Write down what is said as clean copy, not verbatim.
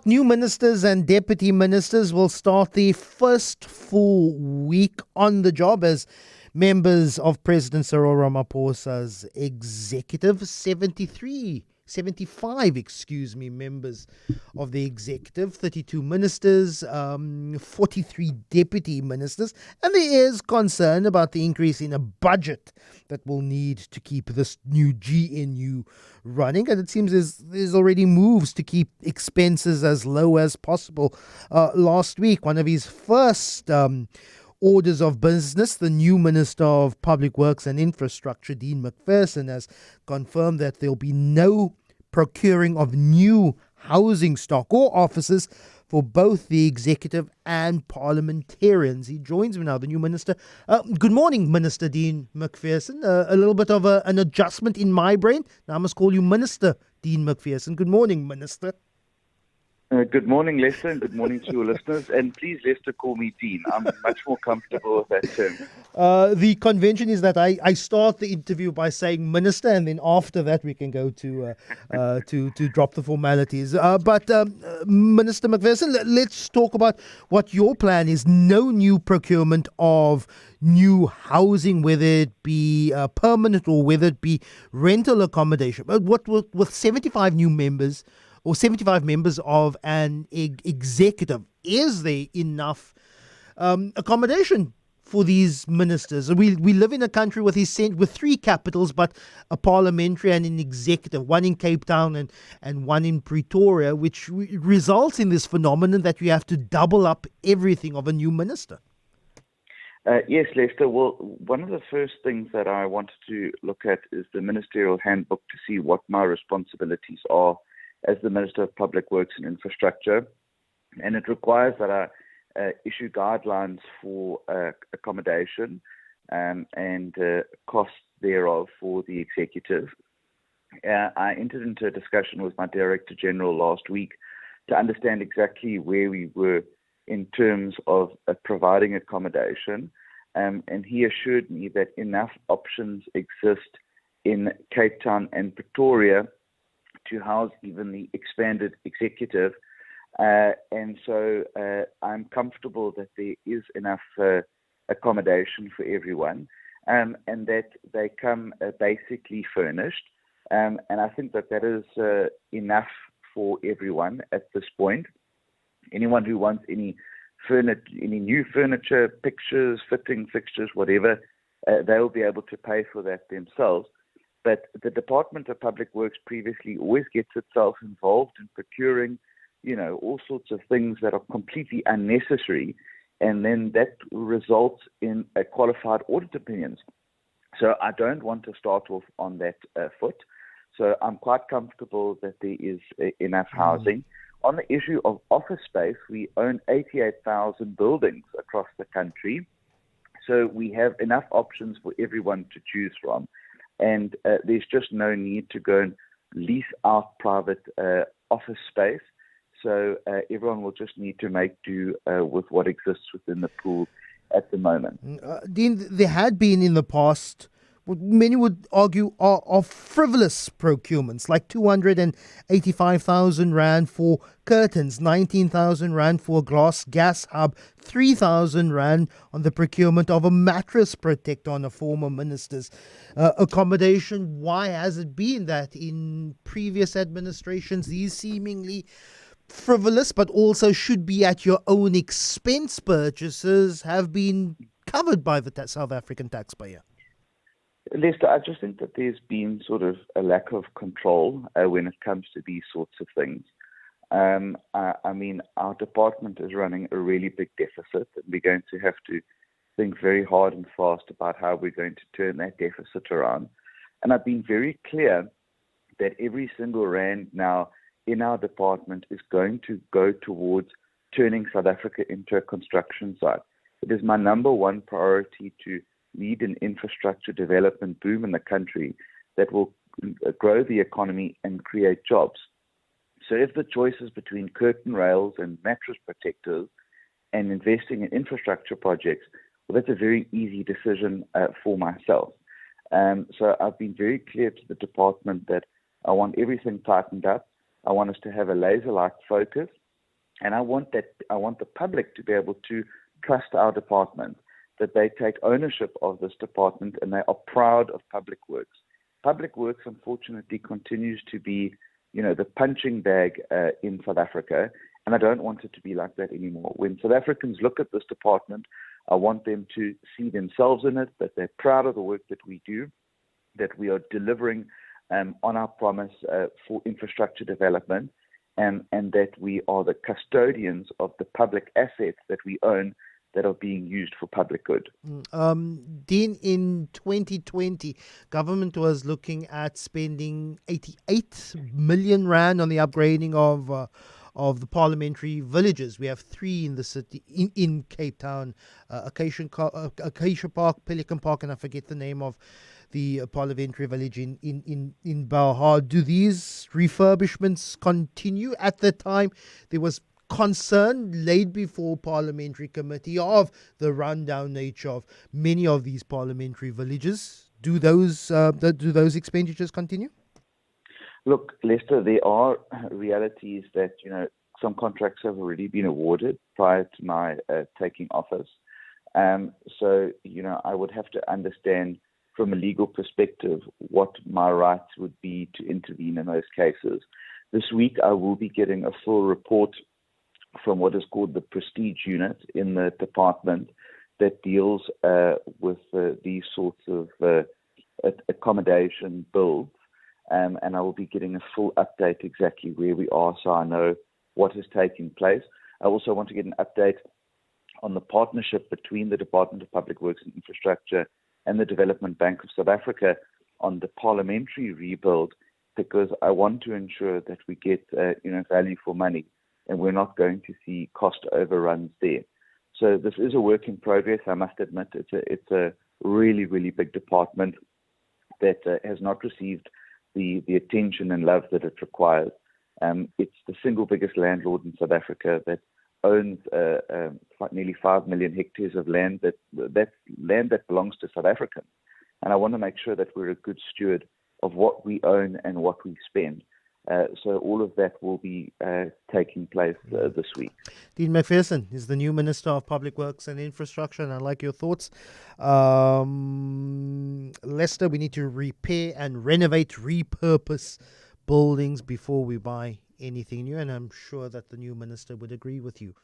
new ministers and deputy ministers will start their first full week on the job as members of President Cyril Ramaphosa's executive. 75 members of the executive, 32 ministers, 43 deputy ministers, and there is concern about the increase in a budget that will need to keep this new GNU running, and it seems there's already moves to keep expenses as low as possible. Last week, one of his first orders of business, the new Minister of Public Works and Infrastructure, Dean Macpherson, has confirmed that there'll be no procuring of new housing stock or offices for both the executive and parliamentarians. He joins me now, the new minister. Good morning, Minister Dean Macpherson. A little bit of an adjustment in my brain. Now I must call you Minister Dean Macpherson. Good morning, Minister. Good morning, Lester, and good morning to your listeners. And please, Lester, call me Dean. I'm much more comfortable with that term. The convention is that I start the interview by saying Minister, and then after that we can go to drop the formalities. But Minister Macpherson, let's talk about what your plan is. No new procurement of new housing, whether it be permanent or whether it be rental accommodation. But what with 75 new members, or 75 members of an executive, is there enough accommodation for these ministers? We live in a country with three capitals, but a parliamentary and an executive, one in Cape Town and one in Pretoria, which results in this phenomenon that you have to double up everything of a new minister. Yes, Lester. Well, one of the first things that I wanted to look at is the ministerial handbook to see what my responsibilities are as the Minister of Public Works and Infrastructure, and it requires that I issue guidelines for accommodation and costs thereof for the executive. I entered into a discussion with my Director General last week to understand exactly where we were in terms of providing accommodation, and he assured me that enough options exist in Cape Town and Pretoria to house even the expanded executive, and so I'm comfortable that there is enough accommodation for everyone, and that they come basically furnished, and I think that is enough for everyone at this point. Anyone who wants any new furniture, pictures, fitting fixtures, whatever, they'll be able to pay for that themselves. But the Department of Public Works previously always gets itself involved in procuring, all sorts of things that are completely unnecessary, and then that results in qualified audit opinions. So I don't want to start off on that foot. So I'm quite comfortable that there is enough housing. On the issue of office space, we own 88,000 buildings across the country. So we have enough options for everyone to choose from. And there's just no need to go and lease out private office space. So everyone will just need to make do with what exists within the pool at the moment. Dean, there had been in the past what many would argue are frivolous procurements, like 285,000 Rand for curtains, 19,000 Rand for a glass gas hub, 3,000 Rand on the procurement of a mattress protector on a former minister's accommodation. Why has it been that in previous administrations these seemingly frivolous but also should be at your own expense purchases have been covered by the South African taxpayer? Lester, I just think that there's been sort of a lack of control when it comes to these sorts of things. I mean, our department is running a really big deficit, and we're going to have to think very hard and fast about how we're going to turn that deficit around. And I've been very clear that every single rand now in our department is going to go towards turning South Africa into a construction site. It is my number one priority to lead an infrastructure development boom in the country that will grow the economy and create jobs. So if the choice is between curtain rails and mattress protectors and investing in infrastructure projects, well, that's a very easy decision for myself. So I've been very clear to the department that I want everything tightened up. I want us to have a laser-like focus And I want the public to be able to trust our department, that they take ownership of this department and they are proud of public works. Public works, unfortunately, continues to be, the punching bag in South Africa, and I don't want it to be like that anymore. When South Africans look at this department, I want them to see themselves in it, that they're proud of the work that we do, that we are delivering on our promise for infrastructure development, and that we are the custodians of the public assets that we own that are being used for public good. Dean, in 2020, government was looking at spending 88 million rand on the upgrading of the parliamentary villages. We have 3 in the city, in Cape Town, Acacia Park, Pelican Park, and I forget the name of the parliamentary village in Bauha. Do these refurbishments continue? At the time, there was concern laid before parliamentary committee of the rundown nature of many of these parliamentary villages. Do those expenditures continue? Look, Lester, there are realities that some contracts have already been awarded prior to my taking office. So I would have to understand from a legal perspective what my rights would be to intervene in those cases. This week I will be getting a full report from what is called the Prestige Unit in the department that deals with these sorts of accommodation builds. And I will be getting a full update exactly where we are, so I know what is taking place. I also want to get an update on the partnership between the Department of Public Works and Infrastructure and the Development Bank of South Africa on the parliamentary rebuild, because I want to ensure that we get value for money, and we're not going to see cost overruns there. So this is a work in progress. I must admit, it's a really, really big department that has not received the attention and love that it requires. It's the single biggest landlord in South Africa that owns nearly 5 million hectares of land. That's land that belongs to South Africans. And I want to make sure that we're a good steward of what we own and what we spend. So all of that will be taking place this week. Dean Macpherson is the new Minister of Public Works and Infrastructure, and I like your thoughts. Lester, we need to repair and renovate, repurpose buildings before we buy anything new, and I'm sure that the new Minister would agree with you.